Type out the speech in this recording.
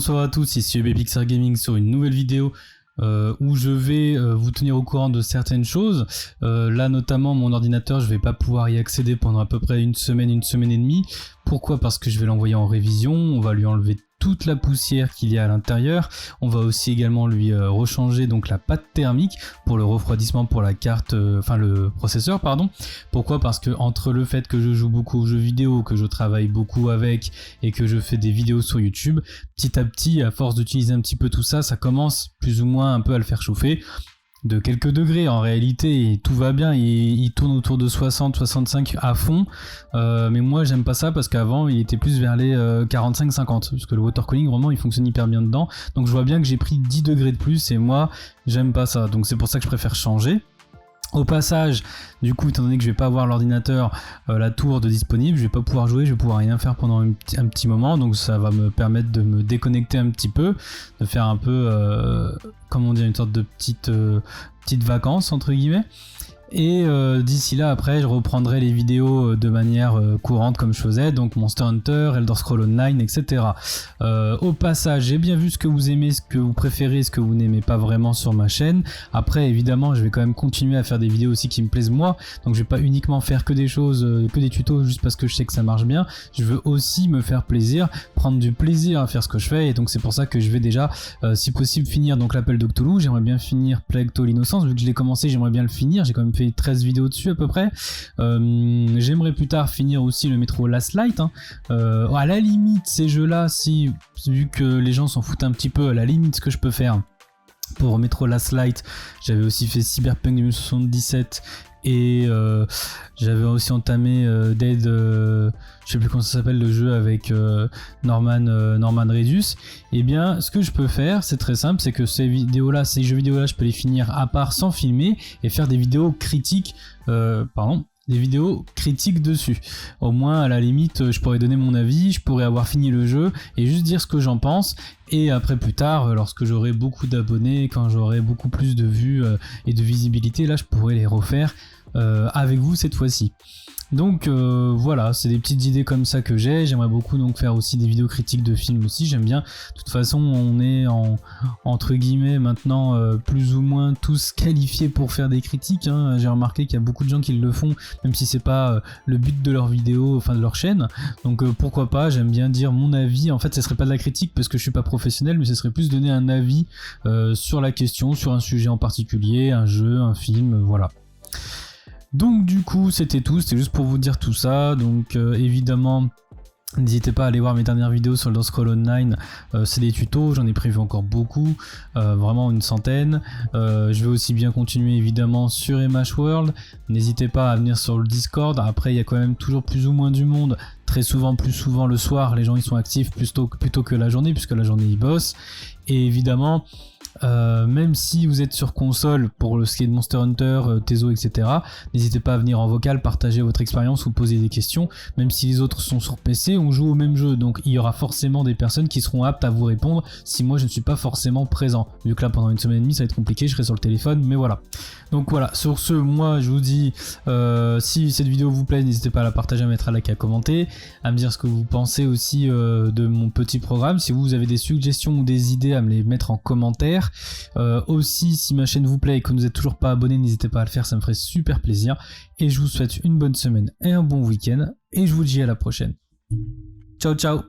bonsoir à tous, ici Pixar Gaming sur une nouvelle vidéo où je vais vous tenir au courant de certaines choses. Là notamment mon ordinateur, je vais pas pouvoir y accéder pendant à peu près une semaine et demie. Pourquoi ? Parce que je vais l'envoyer en révision, on va lui enlever toute la poussière qu'il y a à l'intérieur. On va aussi également lui rechanger donc la pâte thermique pour le refroidissement pour la carte, le processeur pardon. Pourquoi ? Parce que entre le fait que je joue beaucoup aux jeux vidéo, que je travaille beaucoup avec et que je fais des vidéos sur YouTube, petit à petit, à force d'utiliser un petit peu tout ça, ça commence plus ou moins un peu à le faire chauffer. De quelques degrés en réalité, et tout va bien, il tourne autour de 60-65 à fond, mais moi j'aime pas ça parce qu'avant il était plus vers les 45-50, parce que le water cooling vraiment il fonctionne hyper bien dedans, donc je vois bien que j'ai pris 10 degrés de plus et moi j'aime pas ça, donc c'est pour ça que je préfère changer. Au passage, du coup, étant donné que je vais pas avoir l'ordinateur, la tour de disponible, je vais pas pouvoir jouer, je vais pouvoir rien faire pendant un petit moment, donc ça va me permettre de me déconnecter un petit peu, de faire un peu, une sorte de petite vacances entre guillemets. Et d'ici là, après, je reprendrai les vidéos de manière courante comme je faisais, donc Monster Hunter, Elder Scrolls Online, etc. Au passage, j'ai bien vu ce que vous aimez, ce que vous préférez, ce que vous n'aimez pas vraiment sur ma chaîne. Après, évidemment, je vais quand même continuer à faire des vidéos aussi qui me plaisent moi, donc je vais pas uniquement faire que des choses, que des tutos juste parce que je sais que ça marche bien. Je veux aussi me faire plaisir, prendre du plaisir à faire ce que je fais, et donc c'est pour ça que je vais déjà, si possible, finir donc l'appel de Cthulhu. J'aimerais bien finir Plague Tale Innocence, vu que je l'ai commencé, j'aimerais bien le finir. J'ai quand même fait 13 vidéos dessus à peu près. J'aimerais plus tard finir aussi le Metro Last Light, hein. À la limite ces jeux là, si vu que les gens s'en foutent un petit peu, à la limite ce que je peux faire pour Metro Last Light, j'avais aussi fait Cyberpunk 2077 et j'avais aussi entamé Dead, je sais plus comment ça s'appelle le jeu avec Norman Reedus. Et bien ce que je peux faire, c'est très simple, c'est que ces jeux vidéo là je peux les finir à part sans filmer et faire des vidéos critiques dessus. Au moins à la limite je pourrais donner mon avis, je pourrais avoir fini le jeu et juste dire ce que j'en pense, et après plus tard lorsque j'aurai beaucoup d'abonnés, quand j'aurai beaucoup plus de vues et de visibilité, là je pourrais les refaire avec vous cette fois-ci. Donc voilà, c'est des petites idées comme ça que j'ai. J'aimerais beaucoup donc faire aussi des vidéos critiques de films aussi, j'aime bien. De toute façon on est entre guillemets maintenant plus ou moins tous qualifiés pour faire des critiques, hein. J'ai remarqué qu'il y a beaucoup de gens qui le font, même si c'est pas le but de leur vidéo, enfin de leur chaîne. Donc pourquoi pas, j'aime bien dire mon avis. En fait ce serait pas de la critique parce que je suis pas professionnel, mais ce serait plus donner un avis sur la question, sur un sujet en particulier, un jeu, un film, voilà. Donc du coup c'était tout, c'était juste pour vous dire tout ça. Donc évidemment n'hésitez pas à aller voir mes dernières vidéos sur Elder Scrolls Online, c'est des tutos, j'en ai prévu encore beaucoup, vraiment une centaine. Je vais aussi bien continuer évidemment sur MH World, n'hésitez pas à venir sur le Discord. Après il y a quand même toujours plus ou moins du monde, plus souvent le soir les gens ils sont actifs plutôt que la journée, puisque la journée ils bossent. Et évidemment même si vous êtes sur console pour ce qui est de Monster Hunter, Tezo, etc., n'hésitez pas à venir en vocal, partager votre expérience ou poser des questions. Même si les autres sont sur PC, on joue au même jeu, donc il y aura forcément des personnes qui seront aptes à vous répondre si moi je ne suis pas forcément présent. Vu que là pendant une semaine et demie ça va être compliqué, je serai sur le téléphone, mais voilà. Donc voilà, sur ce, moi je vous dis, si cette vidéo vous plaît, n'hésitez pas à la partager, à mettre un like, à commenter, à me dire ce que vous pensez aussi de mon petit programme. Si vous avez des suggestions ou des idées, à me les mettre en commentaire. Aussi, si ma chaîne vous plaît et que vous n'êtes toujours pas abonné, n'hésitez pas à le faire, ça me ferait super plaisir. Et je vous souhaite une bonne semaine et un bon week-end, et je vous dis à la prochaine. Ciao ciao.